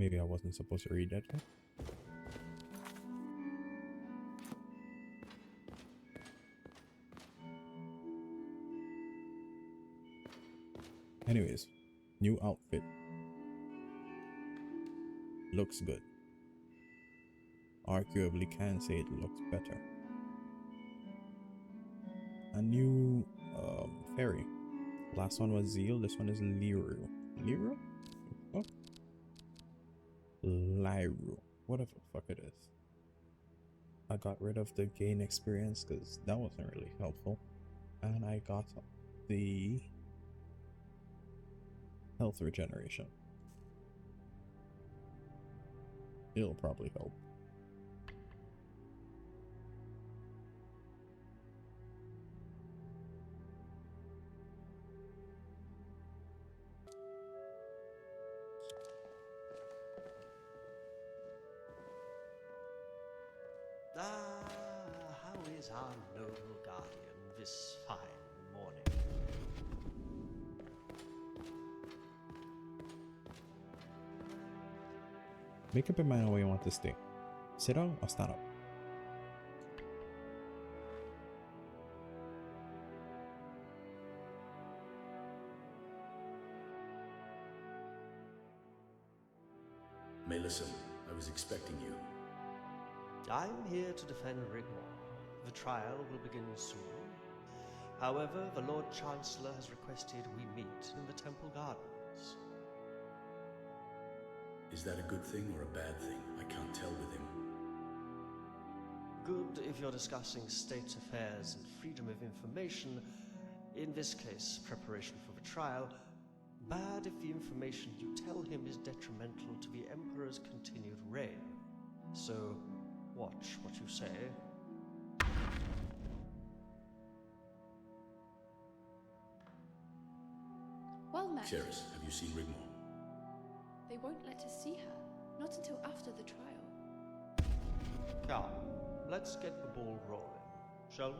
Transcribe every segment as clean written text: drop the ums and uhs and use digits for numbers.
Maybe I wasn't supposed to read that yet. Anyways, new outfit. Looks good. Arguably can say it looks better. A new fairy. Last one was Zeal, this one is Liru. Liru? What? Lyru. Whatever the fuck it is. I got rid of the gain experience because that wasn't really helpful. And I got the health regeneration. It'll probably help. How is our noble guardian this fine morning? Make up your mind on where you want to stay. Sit down or stand up. Listen, I was expecting you. I'm here to defend Rigmor. The trial will begin soon. However, the Lord Chancellor has requested we meet in the Temple Gardens. Is that a good thing or a bad thing? I can't tell with him. Good if you're discussing state affairs and freedom of information, in this case, preparation for the trial. Bad if the information you tell him is detrimental to the Emperor's continued reign. So, watch what you say. Well met. Cheris, have you seen Rigmor? They won't let us see her. Not until after the trial. Come, let's get the ball rolling, shall we?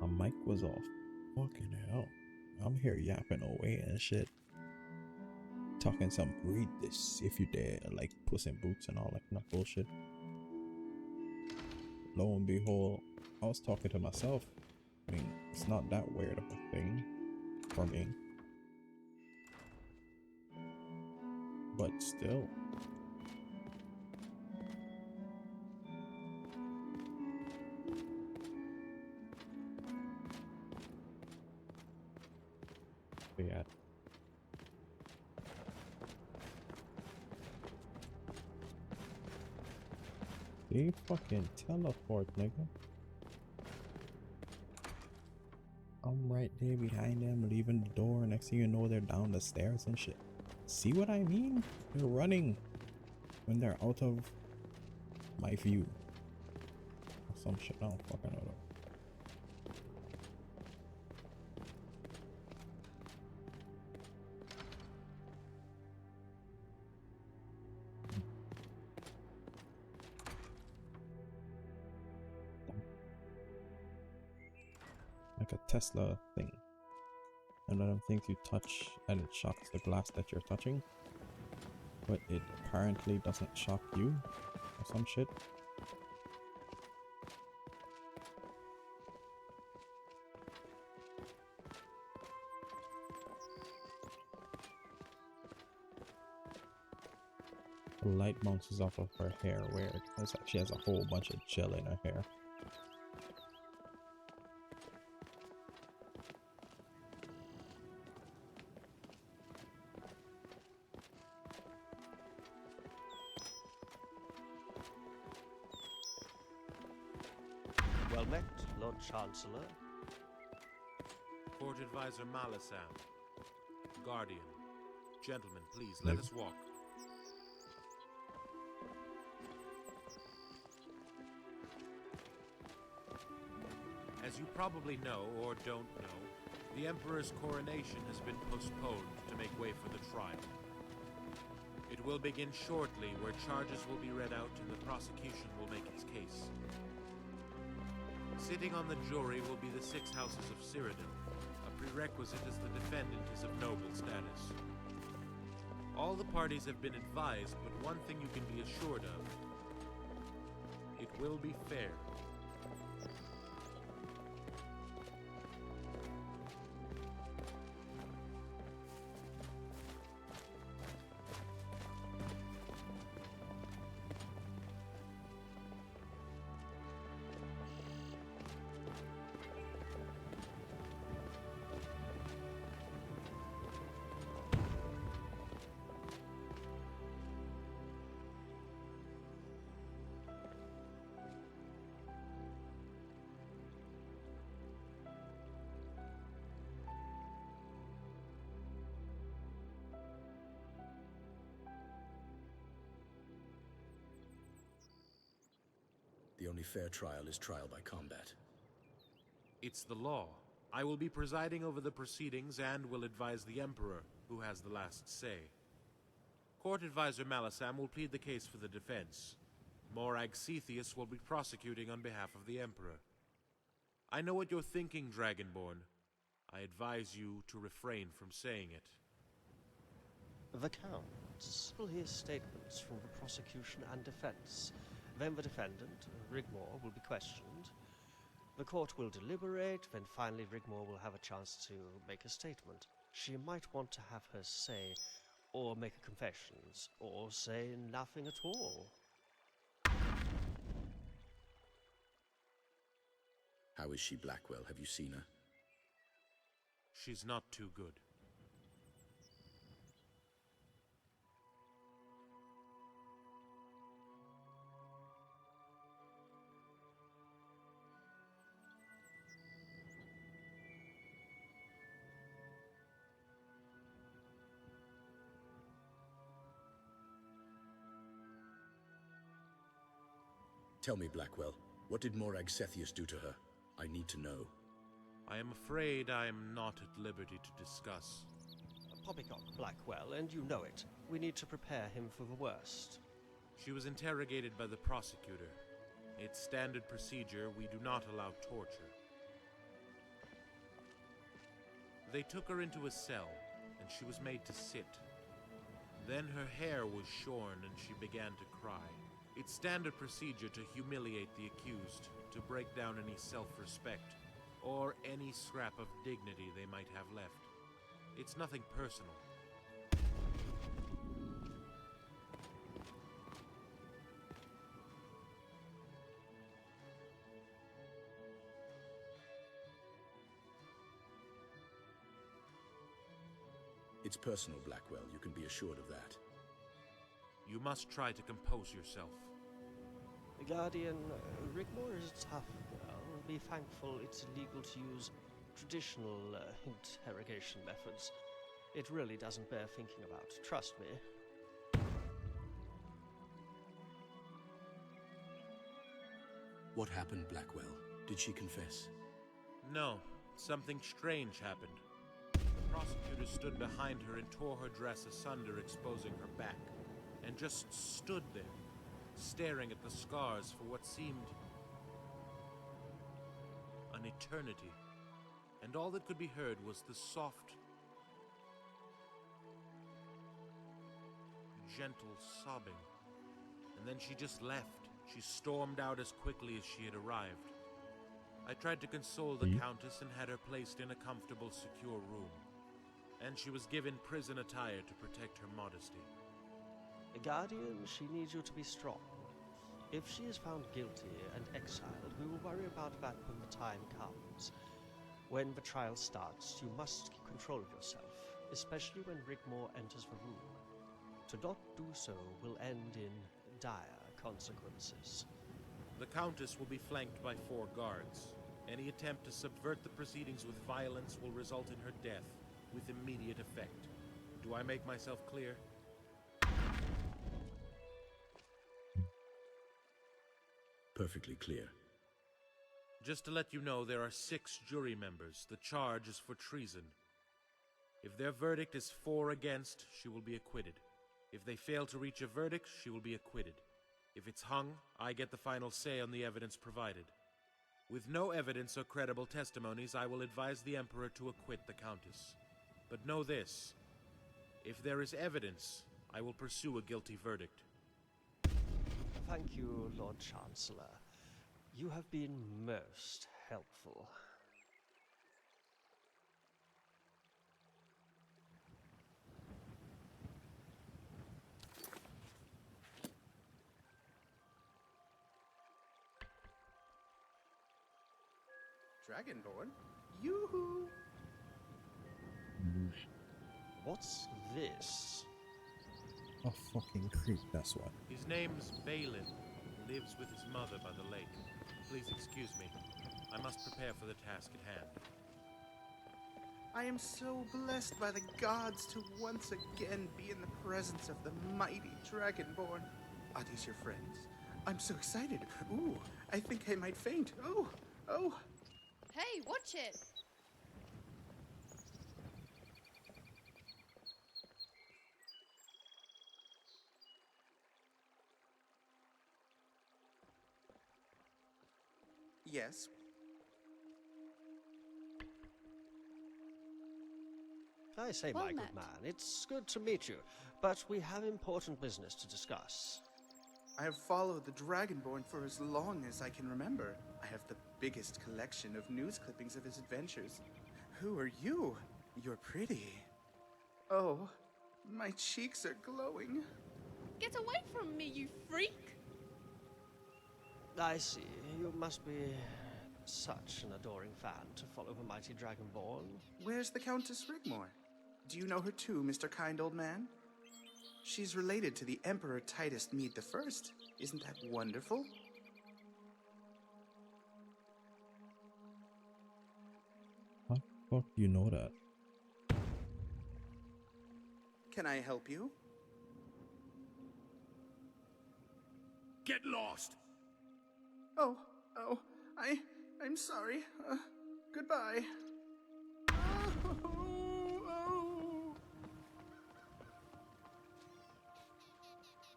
My mic was off. Fucking hell. I'm here yapping away and shit. Talking some read this if you dare, like Puss in Boots and all that bullshit. Lo and behold, I was talking to myself. I mean, it's not that weird of a thing for me. But still. Yeah. They fucking teleport, nigga. I'm right there behind them, leaving the door. Next thing you know, they're down the stairs and shit. See what I mean? They're running when they're out of my view. Or some shit. I don't fucking know. Like a Tesla thing. And I don't think you touch and it shocks the glass that you're touching. But it apparently doesn't shock you or some shit. The light bounces off of her hair weird. It's like she has a whole bunch of gel in her hair. Well met, Lord Chancellor. Court Advisor Malasam. Guardian. Gentlemen, please, let us walk. As you probably know, or don't know, the Emperor's coronation has been postponed to make way for the trial. It will begin shortly, where charges will be read out and the prosecution will make its case. Sitting on the jury will be the 6 houses of Cyrodiil, a prerequisite as the defendant is of noble status. All the parties have been advised, but one thing you can be assured of: it will be fair. The only fair trial is trial by combat. It's the law. I will be presiding over the proceedings and will advise the Emperor, who has the last say. Court Advisor Malasam will plead the case for the defense. Morag Cetheus will be prosecuting on behalf of the Emperor. I know what you're thinking, Dragonborn. I advise you to refrain from saying it. The Count will hear statements from the prosecution and defense. Then the defendant, Rigmor, will be questioned. The court will deliberate, then finally Rigmor will have a chance to make a statement. She might want to have her say, or make confessions, or say nothing at all. How is she, Blackwell? Have you seen her? She's not too good. Tell me, Blackwell, what did Morag Cetheus do to her? I need to know. I am afraid I am not at liberty to discuss. Poppycock, Blackwell, and you know it. We need to prepare him for the worst. She was interrogated by the prosecutor. It's standard procedure. We do not allow torture. They took her into a cell, and she was made to sit. Then her hair was shorn, and she began to cry. It's standard procedure to humiliate the accused, to break down any self-respect, or any scrap of dignity they might have left. It's nothing personal. It's personal, Blackwell. You can be assured of that. You must try to compose yourself. Guardian, Rigmor is a tough girl. Be thankful it's illegal to use traditional interrogation methods. It really doesn't bear thinking about, trust me. What happened, Blackwell? Did she confess? No, something strange happened. The prosecutor stood behind her and tore her dress asunder, exposing her back, and just stood there, staring at the scars for what seemed an eternity. And all that could be heard was the soft, gentle sobbing. And then she just left. She stormed out as quickly as she had arrived. I tried to console the Countess and had her placed in a comfortable, secure room. And she was given prison attire to protect her modesty. Guardian, she needs you to be strong. If she is found guilty and exiled, we will worry about that when the time comes. When the trial starts, you must keep control of yourself, especially when Rigmor enters the room. To not do so will end in dire consequences. The Countess will be flanked by 4 guards. Any attempt to subvert the proceedings with violence will result in her death, with immediate effect. Do I make myself clear? Perfectly clear. Just to let you know, there are 6 jury members. The charge is for treason. If their verdict is 4 against, she will be acquitted. If they fail to reach a verdict, she will be acquitted. If it's hung, I get the final say on the evidence provided. With no evidence or credible testimonies, I will advise the Emperor to acquit the Countess. But know this: if there is evidence, I will pursue a guilty verdict. Thank you, Lord Chancellor. You have been most helpful. Dragonborn? Yoo-hoo! What's this? A fucking creep, that's what. His name's Balin. Lives with his mother by the lake. Please excuse me. I must prepare for the task at hand. I am so blessed by the gods to once again be in the presence of the mighty Dragonborn. Are these your friends? I'm so excited. Ooh, I think I might faint. Oh. Hey, watch it! Yes. I say, Well my met. good man, it's good to meet you, but we have important business to discuss. I have followed the Dragonborn for as long as I can remember. I have the biggest collection of news clippings of his adventures. Who are you? You're pretty. Oh, my cheeks are glowing. Get away from me, you freak! I see. You must be such an adoring fan to follow the mighty Dragonborn. Where's the Countess Rigmore? Do you know her too, Mr. Kind Old Man? She's related to the Emperor Titus Mede I. Isn't that wonderful? How the fuck do you know that? Can I help you? Get lost! Oh, I'm sorry. Goodbye. Oh.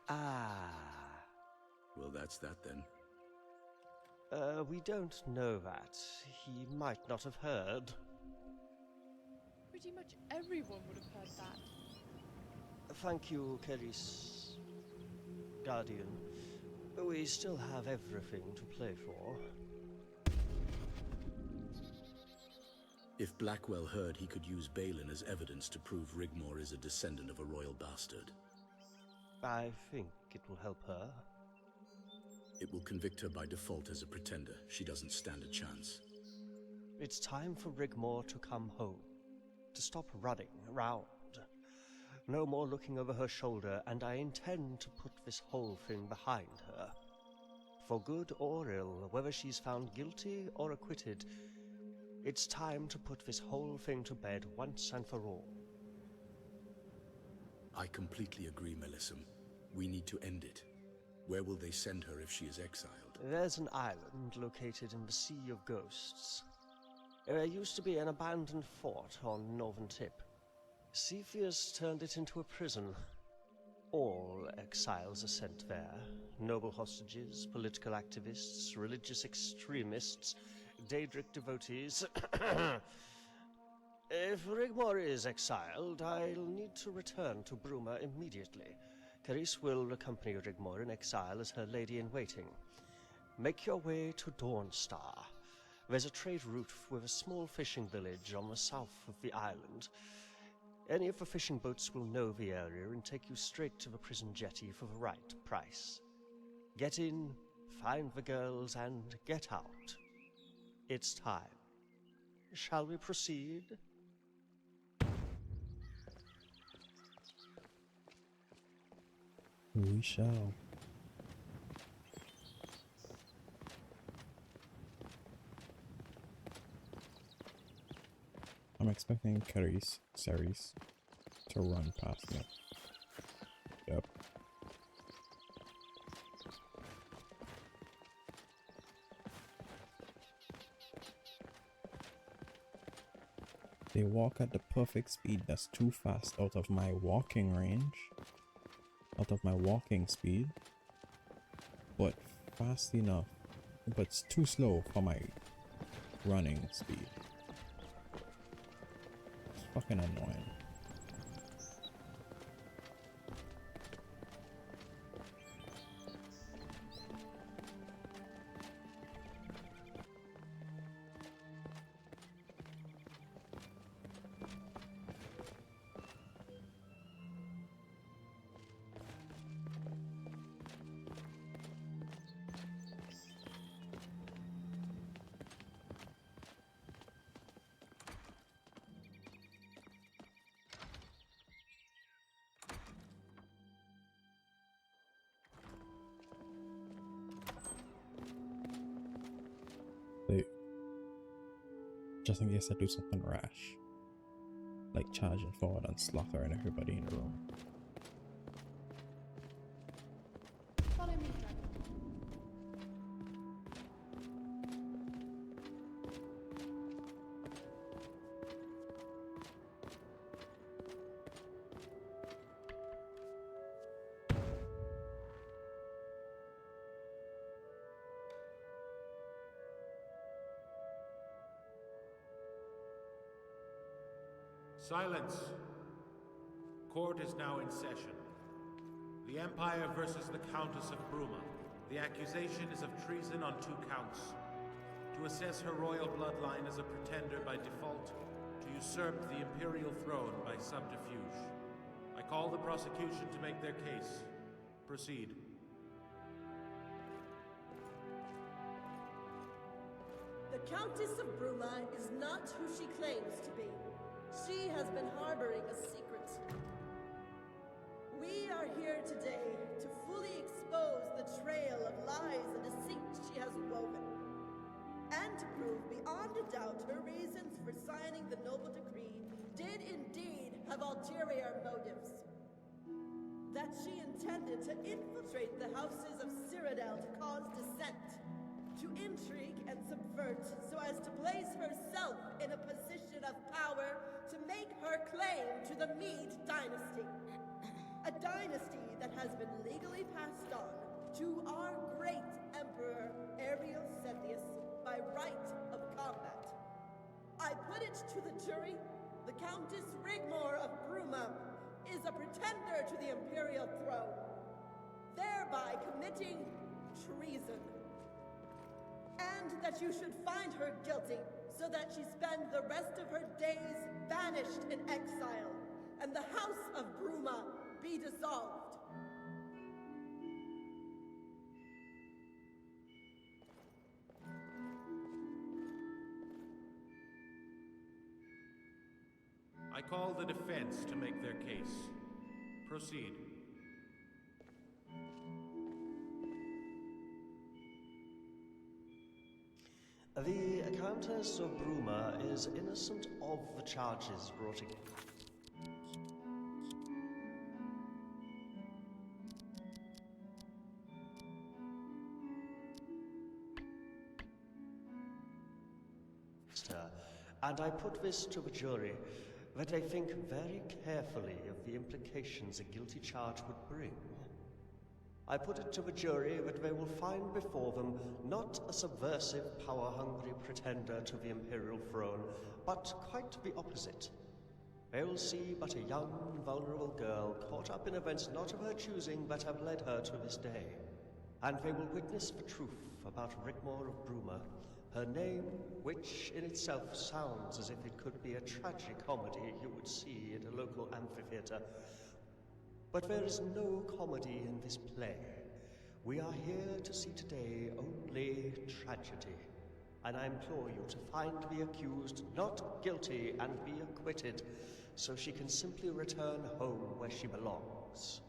Ah. Well, that's that then. We don't know that. He might not have heard. Pretty much everyone would have heard that. Thank you, Keris, Guardian. We still have everything to play for. If Blackwell heard he could use Balin as evidence to prove Rigmore is a descendant of a royal bastard, I think it will help her. it will convict her by default as a pretender. She doesn't stand a chance. It's time for Rigmore to come home. To stop running around. No more looking over her shoulder, and I intend to put this whole thing behind her. For good or ill, whether she's found guilty or acquitted, it's time to put this whole thing to bed once and for all. I completely agree, Melissum. We need to end it. Where will they send her if she is exiled? There's an island located in the Sea of Ghosts. There used to be an abandoned fort on Northern Tip. Cepheus turned it into a prison. All exiles are sent there. Noble hostages, political activists, religious extremists, Daedric devotees. If Rigmore is exiled, I'll need to return to Bruma immediately. Keris will accompany Rigmore in exile as her lady-in-waiting. Make your way to Dawnstar. There's a trade route with a small fishing village on the south of the island. Any of the fishing boats will know the area and take you straight to the prison jetty for the right price. Get in, find the girls, and get out. It's time. Shall we proceed? We shall. I'm expecting Ceres to run past me. Yep. They walk at the perfect speed that's too fast out of my walking range, out of my walking speed, but fast enough, but it's too slow for my running speed. It's fucking annoying. Wait, just in case I do something rash, like charging forward and slaughtering everybody in the room. Follow me, Dragon. Silence. Court is now in session. The Empire versus the Countess of Bruma. The accusation is of treason on 2 counts. To assess her royal bloodline as a pretender by default, to usurp the imperial throne by subterfuge. I call the prosecution to make their case. Proceed. The Countess of Bruma is not who she claims to be. She has been harboring a secret. We are here today to fully expose the trail of lies and deceit she has woven, and to prove beyond a doubt her reasons for signing the noble decree did indeed have ulterior motives. That she intended to infiltrate the houses of Cyrodiil to cause dissent, to intrigue and subvert so as to place herself in a position of power to make her claim to the Mede dynasty. A dynasty that has been legally passed on to our great Emperor Ariel Sethius by right of combat. I put it to the jury, the Countess Rigmor of Bruma is a pretender to the imperial throne, thereby committing treason. And that you should find her guilty, so that she spend the rest of her days banished in exile, and the House of Bruma be dissolved. I call the defense to make their case. Proceed. The Countess of Bruma is innocent of the charges brought against. Her, and I put this to the jury that they think very carefully of the implications a guilty charge would bring. I put it to the jury that they will find before them not a subversive, power-hungry pretender to the imperial throne, but quite the opposite. They will see but a young, vulnerable girl caught up in events not of her choosing that have led her to this day. And they will witness the truth about Rigmor of Bruma, her name, which in itself sounds as if it could be a tragic comedy you would see at a local amphitheater. But there is no comedy in this play. We are here to see today only tragedy. And I implore you to find the accused not guilty and be acquitted, so she can simply return home where she belongs.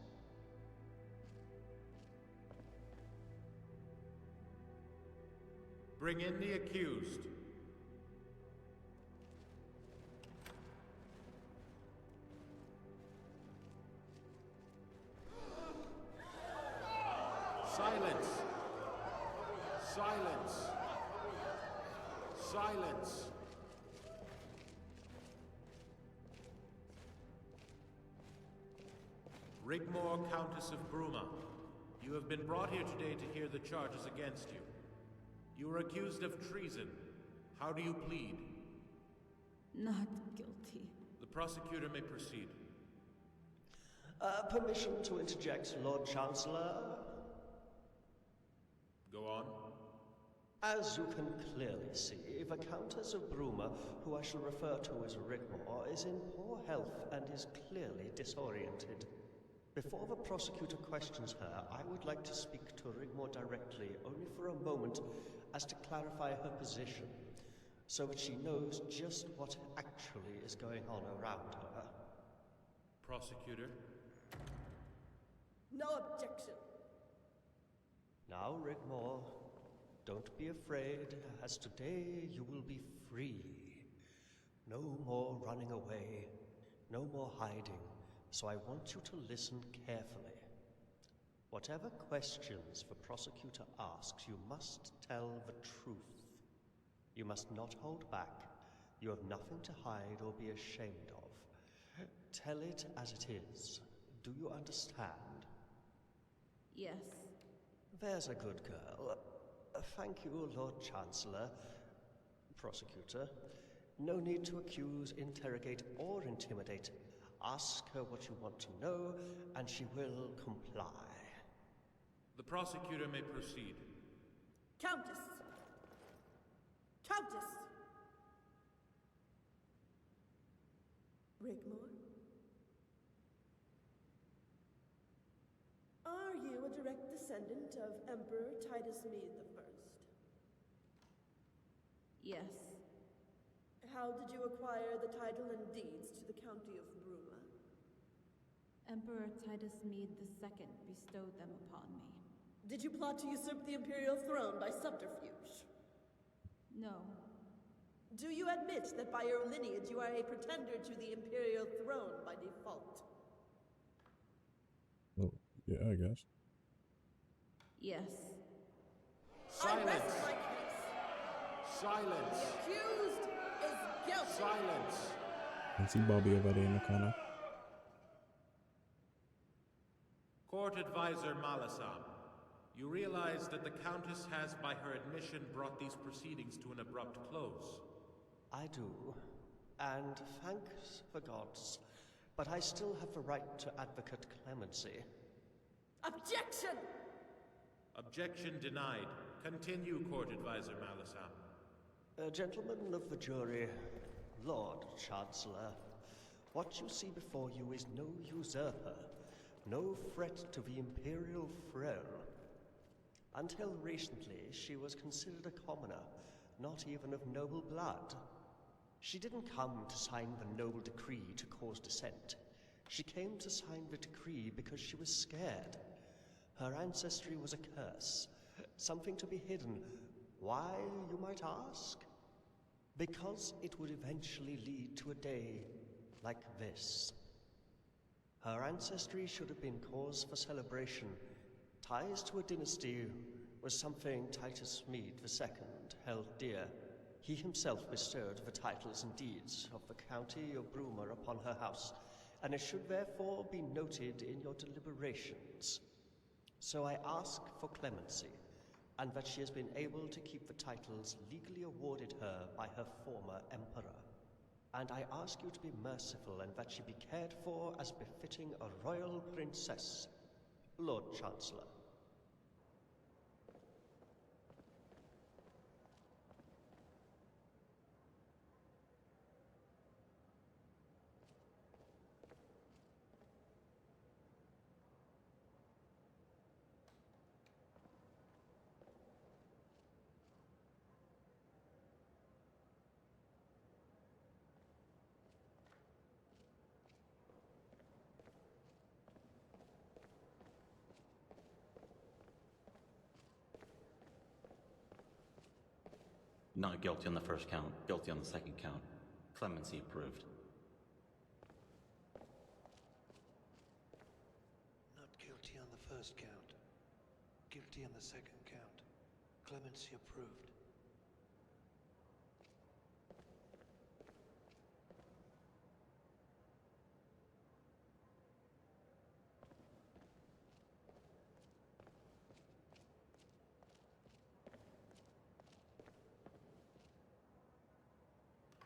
Bring in the accused. Silence! Silence! Silence! Rigmor, Countess of Bruma, you have been brought here today to hear the charges against you. You are accused of treason. How do you plead? Not guilty. The prosecutor may proceed. Permission to interject, Lord Chancellor? Go on. As you can clearly see, the Countess of Bruma, who I shall refer to as Rigmor, is in poor health and is clearly disoriented. Before the prosecutor questions her, I would like to speak to Rigmor directly, only for a moment, as to clarify her position, so that she knows just what actually is going on around her. Prosecutor? No objection. Now, Rigmor, don't be afraid, as today you will be free. No more running away, no more hiding, so I want you to listen carefully. Whatever questions the prosecutor asks, you must tell the truth. You must not hold back. You have nothing to hide or be ashamed of. Tell it as it is. Do you understand? Yes. There's a good girl. Thank you, Lord Chancellor. Prosecutor, no need to accuse, interrogate, or intimidate. Ask her what you want to know, and she will comply. The prosecutor may proceed. Countess! Countess! Rigmor? Are you a direct descendant of Emperor Titus Mede I? Yes. How did you acquire the title and deeds to the County of Bruma? Emperor Titus Mede II bestowed them upon me. Did you plot to usurp the imperial throne by subterfuge? No. Do you admit that by your lineage you are a pretender to the imperial throne by default? Oh, yeah, I guess. Yes. I rest Silence! my case. Silence! The accused is guilty. Silence! I see Bobby over there in the corner. Court Advisor Malasam, you realize that the Countess has, by her admission, brought these proceedings to an abrupt close. I do, and thanks the gods, but I still have the right to advocate clemency. Objection! Objection denied. Continue, Court Advisor Malasam. Gentlemen of the jury, Lord Chancellor, what you see before you is no usurper, no threat to the imperial throne. Until recently, she was considered a commoner, not even of noble blood. She didn't come to sign the noble decree to cause dissent. She came to sign the decree because she was scared. Her ancestry was a curse, something to be hidden. Why, you might ask? Because it would eventually lead to a day like this. Her ancestry should have been cause for celebration. Ties to a dynasty was something Titus Mede II held dear. He himself bestowed the titles and deeds of the County of Bruma upon her house, and it should therefore be noted in your deliberations. So I ask for clemency, and that she has been able to keep the titles legally awarded her by her former emperor. And I ask you to be merciful and that she be cared for as befitting a royal princess. Lord Chancellor. Not guilty on the first count, guilty on the second count. Clemency approved. Not guilty on the first count. Guilty on the second count. Clemency approved.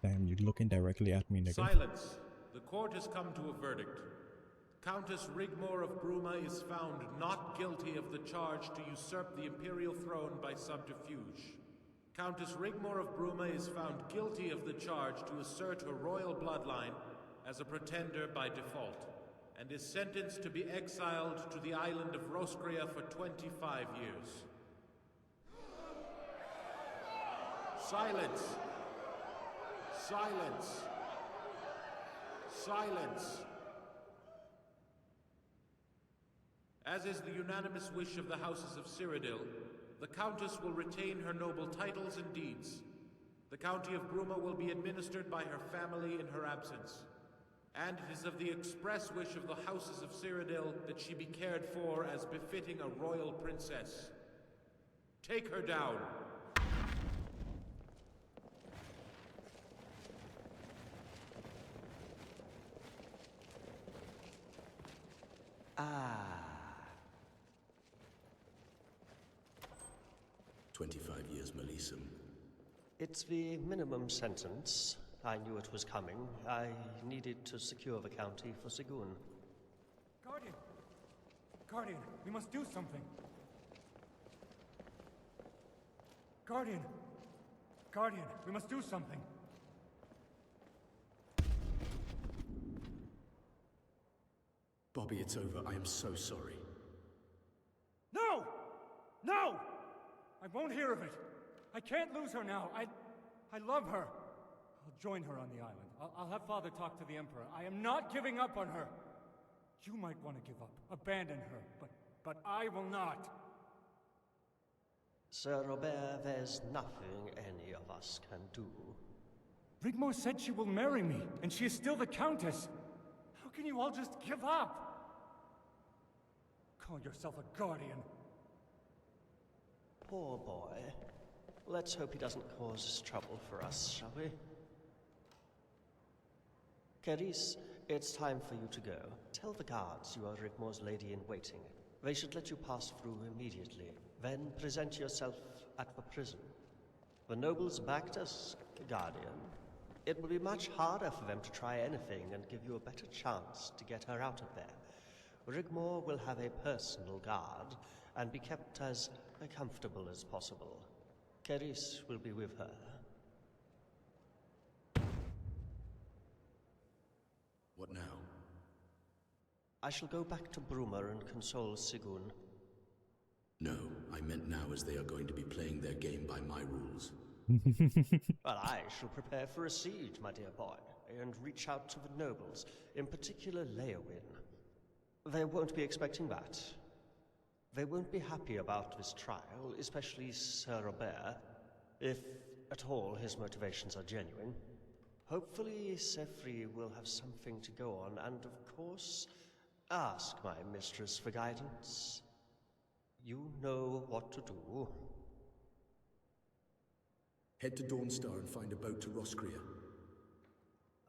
Damn, you looking directly at me, nigga. Silence. The court has come to a verdict. Countess Rigmore of Bruma is found not guilty of the charge to usurp the imperial throne by subterfuge. Countess Rigmore of Bruma is found guilty of the charge to assert her royal bloodline as a pretender by default, and is sentenced to be exiled to the island of Roskria for 25 years. Silence! Silence! Silence! As is the unanimous wish of the houses of Cyrodiil, the Countess will retain her noble titles and deeds. The County of Bruma will be administered by her family in her absence. And it is of the express wish of the houses of Cyrodiil that she be cared for as befitting a royal princess. Take her down. Ah. 25 years, Melisum. It's the minimum sentence. I knew it was coming. I needed to secure the county for Sigun. Guardian! Guardian, we must do something. Guardian! Guardian, we must do something. Bobby, it's over. I am so sorry. No! No! I won't hear of it. I can't lose her now. I love her. I'll join her on the island. I'll have Father talk to the Emperor. I am not giving up on her. You might want to give up, abandon her, but I will not. Sir Robert, there's nothing any of us can do. Rigmore said she will marry me, and she is still the Countess. How can you all just give up? Call yourself a guardian. Poor boy. Let's hope he doesn't cause trouble for us, shall we? Carice, it's time for you to go. Tell the guards you are Rigmore's lady-in-waiting. They should let you pass through immediately. Then present yourself at the prison. The nobles backed us, Guardian. It will be much harder for them to try anything and give you a better chance to get her out of there. Rigmore will have a personal guard and be kept as comfortable as possible. Carice will be with her. What now? I shall go back to Bruma and console Sigun. No, I meant now as they are going to be playing their game by my rules. Well, I shall prepare for a siege, my dear boy, and reach out to the nobles, in particular Leowin. They won't be expecting that. They won't be happy about this trial, especially Sir Robert, if at all his motivations are genuine. Hopefully, Sefri will have something to go on, and of course, ask my mistress for guidance. You know what to do. Head to Dawnstar and find a boat to Roskria.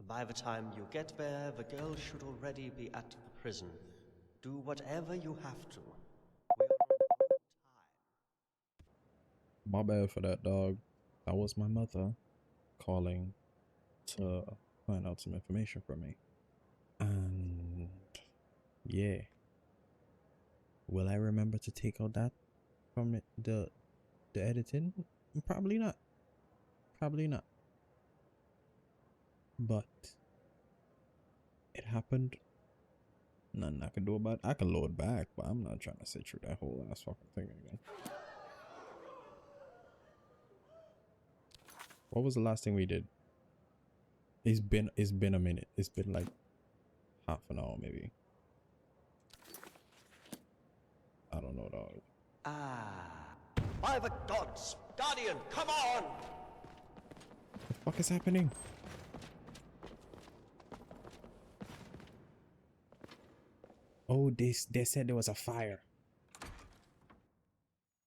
By the time you get there, the girl should already be at the prison. Do whatever you have to. We're on time. My bad for that, dog. That was my mother calling to find out some information from me. And yeah. Will I remember to take out that from it, the editing? Probably not. Probably not. But it happened. Nothing I can do about it. I can load back, but I'm not trying to sit through that whole ass fucking thing again. What was the last thing we did? It's been a minute. It's been like half an hour maybe. I don't know, dog. By the gods! Guardian, come on! What the fuck is happening? Oh, they said there was a fire.